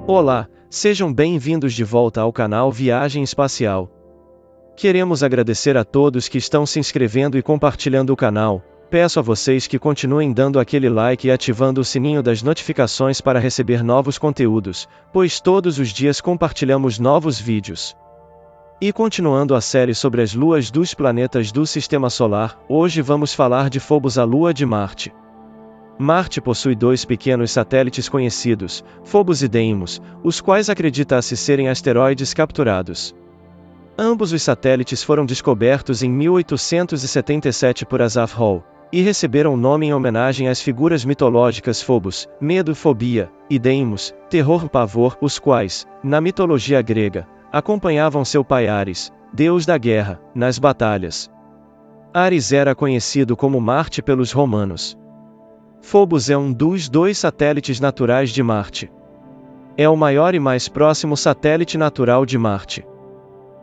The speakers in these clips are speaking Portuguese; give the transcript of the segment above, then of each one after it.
Olá, sejam bem-vindos de volta ao canal Viagem Espacial. Queremos agradecer a todos que estão se inscrevendo e compartilhando o canal. Peço a vocês que continuem dando aquele like e ativando o sininho das notificações para receber novos conteúdos, pois todos os dias compartilhamos novos vídeos. E continuando a série sobre as luas dos planetas do Sistema Solar, hoje vamos falar de Phobos, a lua de Marte. Marte possui dois pequenos satélites conhecidos, Phobos e Deimos, os quais acredita-se serem asteroides capturados. Ambos os satélites foram descobertos em 1877 por Asaph Hall, e receberam o nome em homenagem às figuras mitológicas Phobos, medo, fobia, e Deimos, terror, pavor, os quais, na mitologia grega, acompanhavam seu pai Ares, deus da guerra, nas batalhas. Ares era conhecido como Marte pelos romanos. Phobos é um dos dois satélites naturais de Marte. É o maior e mais próximo satélite natural de Marte.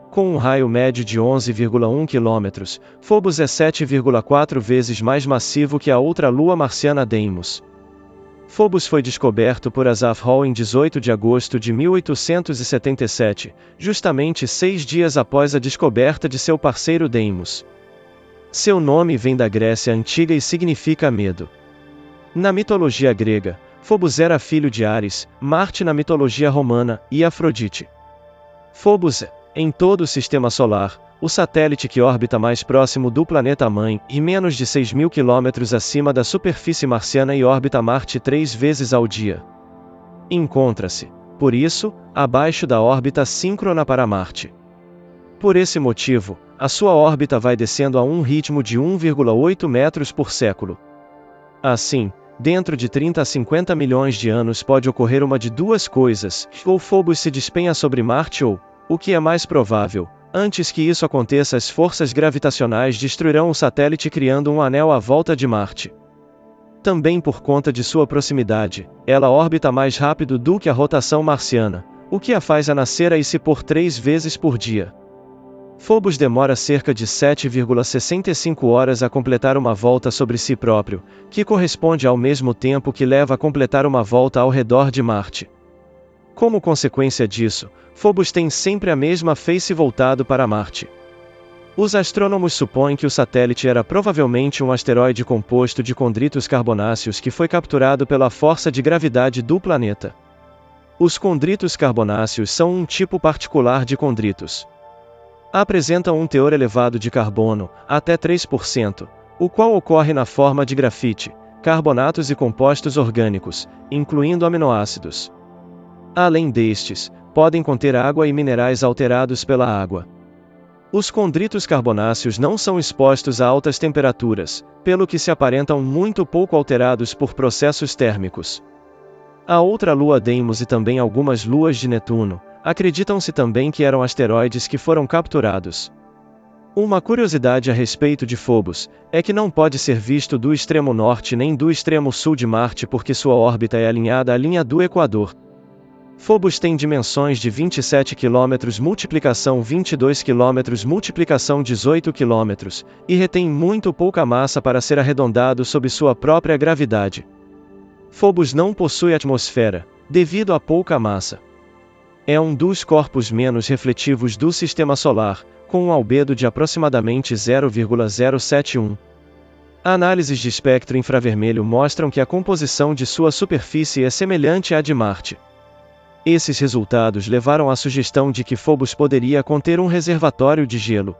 Com um raio médio de 11,1 km, Phobos é 7,4 vezes mais massivo que a outra lua marciana Deimos. Phobos foi descoberto por Asaph Hall em 18 de agosto de 1877, justamente 6 dias após a descoberta de seu parceiro Deimos. Seu nome vem da Grécia Antiga e significa medo. Na mitologia grega, Phobos era filho de Ares, Marte na mitologia romana, e Afrodite. Phobos é, em todo o Sistema Solar, o satélite que orbita mais próximo do planeta-mãe, e menos de 6.000 km acima da superfície marciana e orbita Marte 3 vezes ao dia. Encontra-se, por isso, abaixo da órbita síncrona para Marte. Por esse motivo, a sua órbita vai descendo a um ritmo de 1,8 metros por século. Assim, dentro de 30 a 50 milhões de anos pode ocorrer uma de duas coisas, ou Phobos se despenha sobre Marte ou, o que é mais provável, antes que isso aconteça, as forças gravitacionais destruirão o satélite criando um anel à volta de Marte. Também por conta de sua proximidade, ela orbita mais rápido do que a rotação marciana, o que a faz a nascer e se pôr 3 vezes por dia. Phobos demora cerca de 7,65 horas a completar uma volta sobre si próprio, que corresponde ao mesmo tempo que leva a completar uma volta ao redor de Marte. Como consequência disso, Phobos tem sempre a mesma face voltado para Marte. Os astrônomos supõem que o satélite era provavelmente um asteroide composto de condritos carbonáceos que foi capturado pela força de gravidade do planeta. Os condritos carbonáceos são um tipo particular de condritos. Apresentam um teor elevado de carbono, até 3%, o qual ocorre na forma de grafite, carbonatos e compostos orgânicos, incluindo aminoácidos. Além destes, podem conter água e minerais alterados pela água. Os condritos carbonáceos não são expostos a altas temperaturas, pelo que se aparentam muito pouco alterados por processos térmicos. A outra lua Deimos e também algumas luas de Netuno, acreditam-se também que eram asteroides que foram capturados. Uma curiosidade a respeito de Phobos, é que não pode ser visto do extremo norte nem do extremo sul de Marte porque sua órbita é alinhada à linha do Equador. Phobos tem dimensões de 27 km multiplicação 22 km multiplicação 18 km, e retém muito pouca massa para ser arredondado sob sua própria gravidade. Phobos não possui atmosfera, devido a pouca massa. É um dos corpos menos refletivos do Sistema Solar, com um albedo de aproximadamente 0,071. Análises de espectro infravermelho mostram que a composição de sua superfície é semelhante à de Marte. Esses resultados levaram à sugestão de que Phobos poderia conter um reservatório de gelo.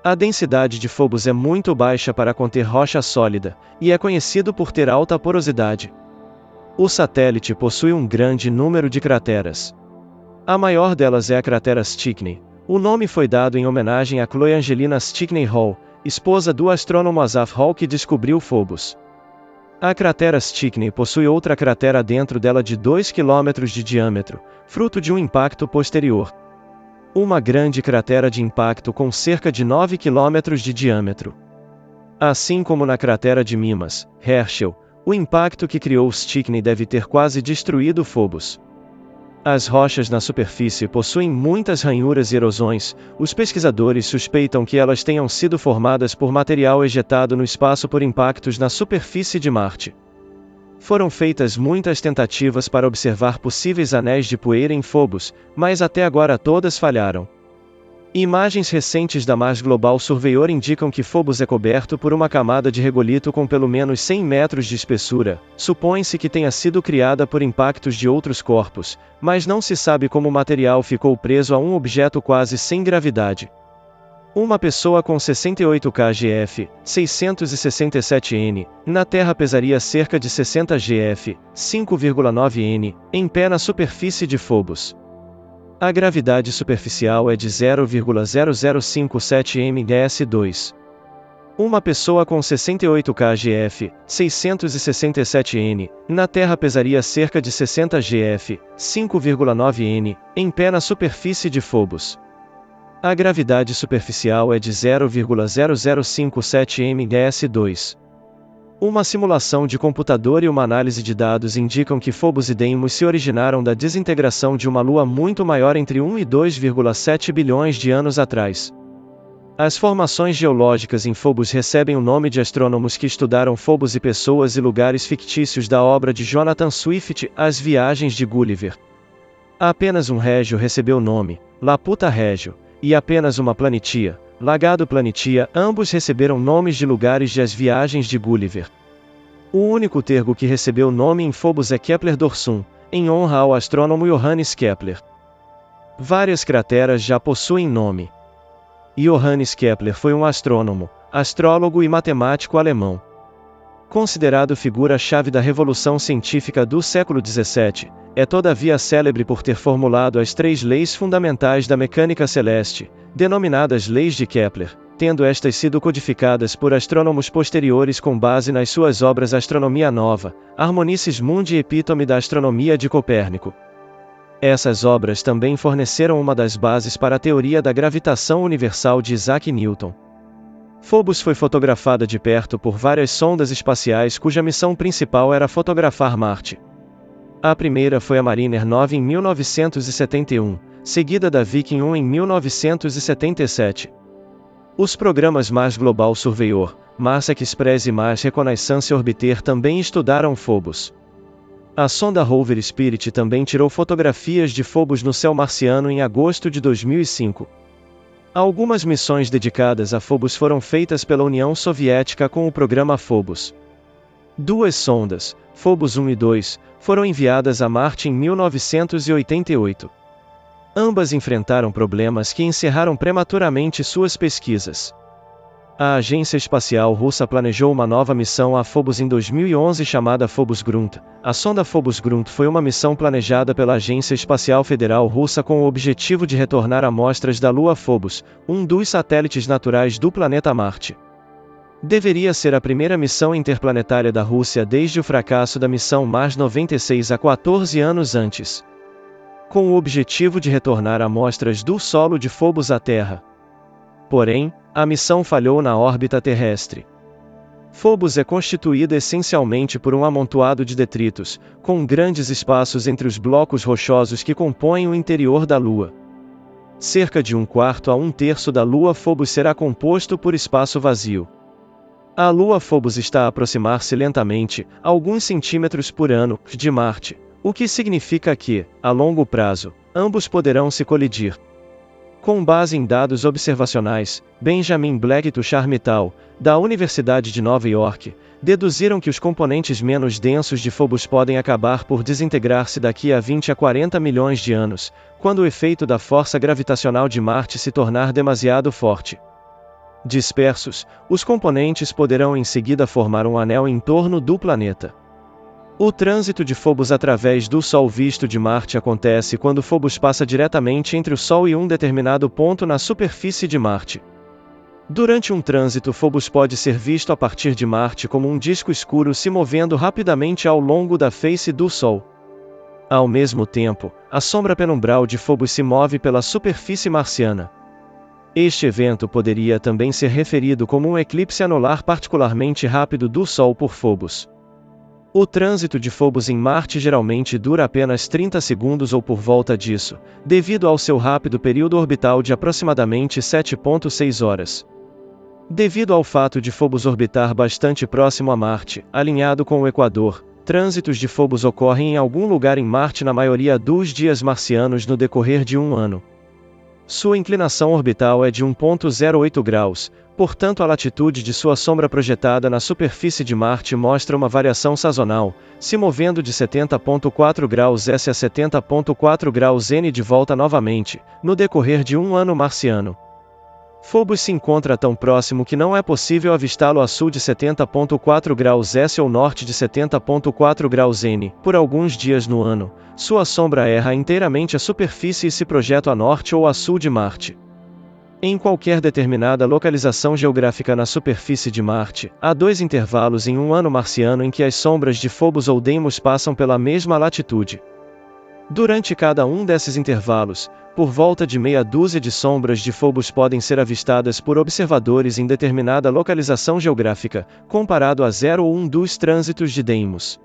A densidade de Phobos é muito baixa para conter rocha sólida, e é conhecido por ter alta porosidade. O satélite possui um grande número de crateras. A maior delas é a cratera Stickney. O nome foi dado em homenagem a Chloe Angelina Stickney Hall, esposa do astrônomo Asaph Hall que descobriu Phobos. A cratera Stickney possui outra cratera dentro dela de 2 km de diâmetro, fruto de um impacto posterior. Uma grande cratera de impacto com cerca de 9 km de diâmetro. Assim como na cratera de Mimas, Herschel, o impacto que criou Stickney deve ter quase destruído Phobos. As rochas na superfície possuem muitas ranhuras e erosões. Os pesquisadores suspeitam que elas tenham sido formadas por material ejetado no espaço por impactos na superfície de Marte. Foram feitas muitas tentativas para observar possíveis anéis de poeira em Phobos, mas até agora todas falharam. Imagens recentes da Mars Global Surveyor indicam que Phobos é coberto por uma camada de regolito com pelo menos 100 metros de espessura. Supõe-se que tenha sido criada por impactos de outros corpos, mas não se sabe como o material ficou preso a um objeto quase sem gravidade. Uma pessoa com 68 kgf, 667 N, na Terra pesaria cerca de 60 gf, 5,9 N, em pé na superfície de Phobos. A gravidade superficial é de 0,0057 ms2. Uma pessoa com 68 kgf, 667 N, na Terra pesaria cerca de 60 gf, 5,9 N, em pé na superfície de Phobos. A gravidade superficial é de 0,0057 ms2. Uma simulação de computador e uma análise de dados indicam que Phobos e Deimos se originaram da desintegração de uma lua muito maior entre 1 e 2,7 bilhões de anos atrás. As formações geológicas em Phobos recebem o nome de astrônomos que estudaram Phobos e pessoas e lugares fictícios da obra de Jonathan Swift, As Viagens de Gulliver. Apenas um régio recebeu o nome, Laputa Régio, e apenas uma planitia, Lagado Planitia, ambos receberam nomes de lugares de As Viagens de Gulliver. O único tergo que recebeu nome em Phobos é Kepler Dorsum, em honra ao astrônomo Johannes Kepler. Várias crateras já possuem nome. Johannes Kepler foi um astrônomo, astrólogo e matemático alemão. Considerado figura-chave da revolução científica do século XVII, é todavia célebre por ter formulado as 3 leis fundamentais da mecânica celeste, denominadas Leis de Kepler, tendo estas sido codificadas por astrônomos posteriores com base nas suas obras Astronomia Nova, Harmonices Mundi e Epítome da Astronomia de Copérnico. Essas obras também forneceram uma das bases para a teoria da gravitação universal de Isaac Newton. Phobos foi fotografada de perto por várias sondas espaciais cuja missão principal era fotografar Marte. A primeira foi a Mariner 9 em 1971, seguida da Viking 1 em 1977. Os programas Mars Global Surveyor, Mars Express e Mars Reconnaissance Orbiter também estudaram Phobos. A sonda Rover Spirit também tirou fotografias de Phobos no céu marciano em agosto de 2005. Algumas missões dedicadas a Phobos foram feitas pela União Soviética com o programa Phobos. 2 sondas, Phobos 1 e 2, foram enviadas a Marte em 1988. Ambas enfrentaram problemas que encerraram prematuramente suas pesquisas. A Agência Espacial Russa planejou uma nova missão a Phobos em 2011 chamada Phobos Grunt. A sonda Phobos Grunt foi uma missão planejada pela Agência Espacial Federal Russa com o objetivo de retornar amostras da Lua Phobos, um dos satélites naturais do planeta Marte. Deveria ser a primeira missão interplanetária da Rússia desde o fracasso da missão Mars 96 há 14 anos antes. Com o objetivo de retornar amostras do solo de Phobos à Terra. Porém, a missão falhou na órbita terrestre. Phobos é constituída essencialmente por um amontoado de detritos, com grandes espaços entre os blocos rochosos que compõem o interior da Lua. Cerca de 1/4 a 1/3 da Lua Phobos será composto por espaço vazio. A Lua Phobos está a aproximar-se lentamente, alguns centímetros por ano, de Marte, o que significa que, a longo prazo, ambos poderão se colidir. Com base em dados observacionais, Benjamin Black e Tushar Mittal, da Universidade de Nova York, deduziram que os componentes menos densos de Phobos podem acabar por desintegrar-se daqui a 20 a 40 milhões de anos, quando o efeito da força gravitacional de Marte se tornar demasiado forte. Dispersos, os componentes poderão em seguida formar um anel em torno do planeta. O trânsito de Phobos através do Sol visto de Marte acontece quando Phobos passa diretamente entre o Sol e um determinado ponto na superfície de Marte. Durante um trânsito, Phobos pode ser visto a partir de Marte como um disco escuro se movendo rapidamente ao longo da face do Sol. Ao mesmo tempo, a sombra penumbral de Phobos se move pela superfície marciana. Este evento poderia também ser referido como um eclipse anular particularmente rápido do Sol por Phobos. O trânsito de Phobos em Marte geralmente dura apenas 30 segundos ou por volta disso, devido ao seu rápido período orbital de aproximadamente 7,6 horas. Devido ao fato de Phobos orbitar bastante próximo a Marte, alinhado com o Equador, Trânsitos de Phobos ocorrem em algum lugar em Marte na maioria dos dias marcianos no decorrer de um ano. Sua inclinação orbital é de 1,08 graus, portanto a latitude de sua sombra projetada na superfície de Marte mostra uma variação sazonal, se movendo de 70,4 graus S a 70,4 graus N de volta novamente, no decorrer de um ano marciano. Phobos se encontra tão próximo que não é possível avistá-lo a sul de 70,4 graus S ou norte de 70,4 graus N, por alguns dias no ano. Sua sombra erra inteiramente a superfície e se projeta a norte ou a sul de Marte. Em qualquer determinada localização geográfica na superfície de Marte, há dois intervalos em um ano marciano em que as sombras de Phobos ou Deimos passam pela mesma latitude. Durante cada um desses intervalos, por volta de meia dúzia de sombras de Phobos podem ser avistadas por observadores em determinada localização geográfica, comparado a 0 ou 1 dos trânsitos de Deimos.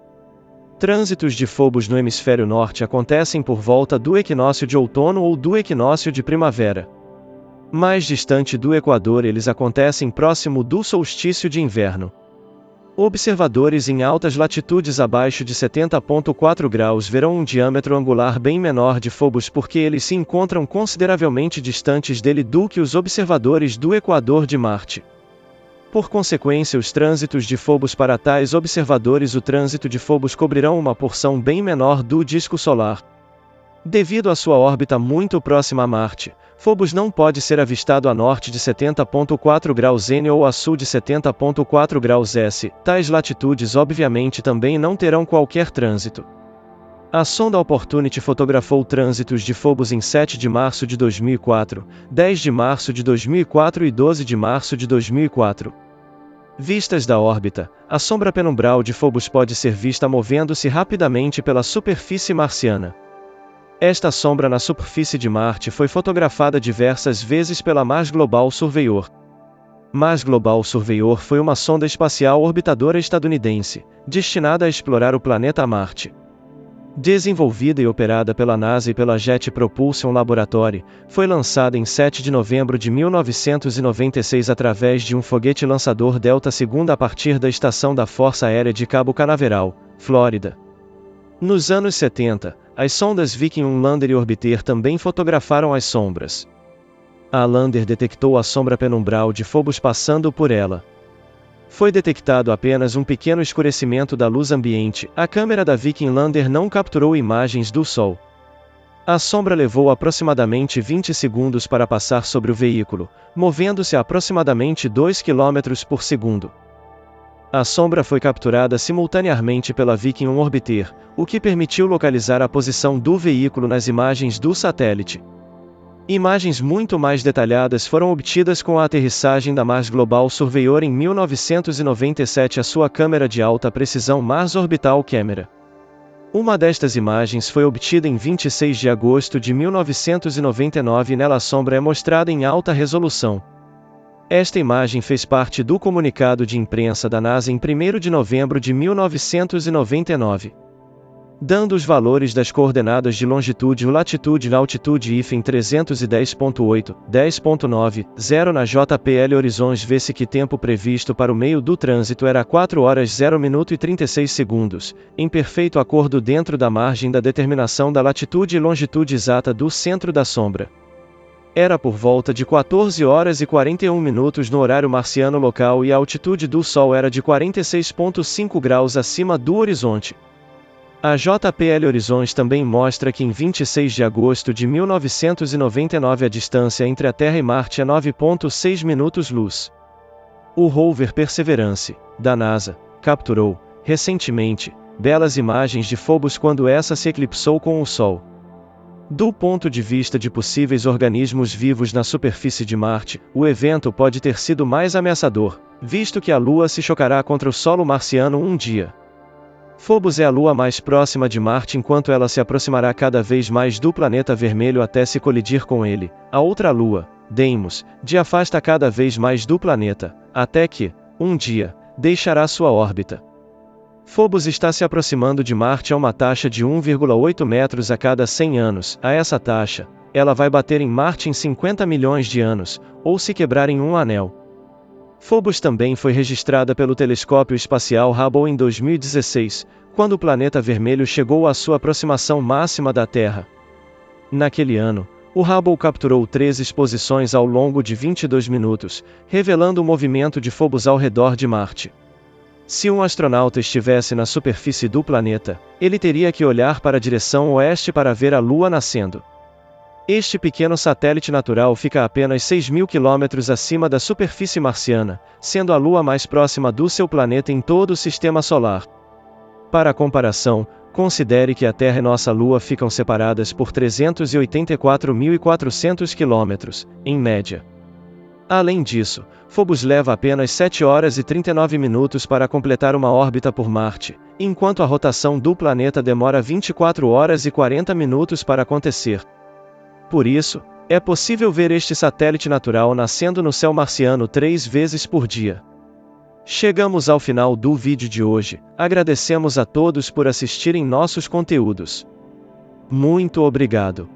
Trânsitos de Phobos no hemisfério norte acontecem por volta do equinócio de outono ou do equinócio de primavera. Mais distante do Equador, eles acontecem próximo do solstício de inverno. Observadores em altas latitudes abaixo de 70,4 graus verão um diâmetro angular bem menor de Phobos porque eles se encontram consideravelmente distantes dele do que os observadores do Equador de Marte. Por consequência, os trânsitos de Phobos para tais observadores, o trânsito de Phobos cobrirão uma porção bem menor do disco solar. Devido à sua órbita muito próxima a Marte, Phobos não pode ser avistado a norte de 70,4 graus N ou a sul de 70,4 graus S. Tais latitudes obviamente também não terão qualquer trânsito. A sonda Opportunity fotografou trânsitos de Phobos em 7 de março de 2004, 10 de março de 2004 e 12 de março de 2004. Vistas da órbita, a sombra penumbral de Phobos pode ser vista movendo-se rapidamente pela superfície marciana. Esta sombra na superfície de Marte foi fotografada diversas vezes pela Mars Global Surveyor. Mars Global Surveyor foi uma sonda espacial orbitadora estadunidense, destinada a explorar o planeta Marte. Desenvolvida e operada pela NASA e pela Jet Propulsion Laboratory, foi lançada em 7 de novembro de 1996 através de um foguete lançador Delta II a partir da estação da Força Aérea de Cabo Canaveral, Flórida. Nos anos 70, as sondas Viking 1 Lander e Orbiter também fotografaram as sombras. A Lander detectou a sombra penumbral de Phobos passando por ela. Foi detectado apenas um pequeno escurecimento da luz ambiente. A câmera da Viking Lander não capturou imagens do Sol. A sombra levou aproximadamente 20 segundos para passar sobre o veículo, movendo-se a aproximadamente 2 km por segundo. A sombra foi capturada simultaneamente pela Viking 1 Orbiter, o que permitiu localizar a posição do veículo nas imagens do satélite. Imagens muito mais detalhadas foram obtidas com a aterrissagem da Mars Global Surveyor em 1997 a sua câmera de alta precisão Mars Orbital Camera. Uma destas imagens foi obtida em 26 de agosto de 1999 e nela a sombra é mostrada em alta resolução. Esta imagem fez parte do comunicado de imprensa da NASA em 1º de novembro de 1999. Dando os valores das coordenadas de longitude, latitude e altitude IF em 310.8, 10.9, 0 na JPL Horizons, vê-se que tempo previsto para o meio do trânsito era 4 horas 0 minuto e 36 segundos, em perfeito acordo dentro da margem da determinação da latitude e longitude exata do centro da sombra. Era por volta de 14 horas e 41 minutos no horário marciano local e a altitude do Sol era de 46,5 graus acima do horizonte. A JPL Horizons também mostra que em 26 de agosto de 1999 a distância entre a Terra e Marte é 9,6 minutos-luz. O rover Perseverance, da NASA, capturou, recentemente, belas imagens de Phobos quando essa se eclipsou com o Sol. Do ponto de vista de possíveis organismos vivos na superfície de Marte, o evento pode ter sido mais ameaçador, visto que a Lua se chocará contra o solo marciano um dia. Phobos é a lua mais próxima de Marte enquanto ela se aproximará cada vez mais do planeta vermelho até se colidir com ele. A outra lua, Deimos, se afasta cada vez mais do planeta, até que, um dia, deixará sua órbita. Phobos está se aproximando de Marte a uma taxa de 1,8 metros a cada 100 anos. A essa taxa, ela vai bater em Marte em 50 milhões de anos, ou se quebrar em um anel. Phobos também foi registrada pelo telescópio espacial Hubble em 2016, quando o planeta vermelho chegou à sua aproximação máxima da Terra. Naquele ano, o Hubble capturou 3 exposições ao longo de 22 minutos, revelando o movimento de Phobos ao redor de Marte. Se um astronauta estivesse na superfície do planeta, ele teria que olhar para a direção oeste para ver a Lua nascendo. Este pequeno satélite natural fica a apenas 6.000 quilômetros acima da superfície marciana, sendo a Lua mais próxima do seu planeta em todo o Sistema Solar. Para comparação, considere que a Terra e nossa Lua ficam separadas por 384.400 quilômetros, em média. Além disso, Phobos leva apenas 7 horas e 39 minutos para completar uma órbita por Marte, enquanto a rotação do planeta demora 24 horas e 40 minutos para acontecer. Por isso, é possível ver este satélite natural nascendo no céu marciano 3 vezes por dia. Chegamos ao final do vídeo de hoje, agradecemos a todos por assistirem nossos conteúdos. Muito obrigado.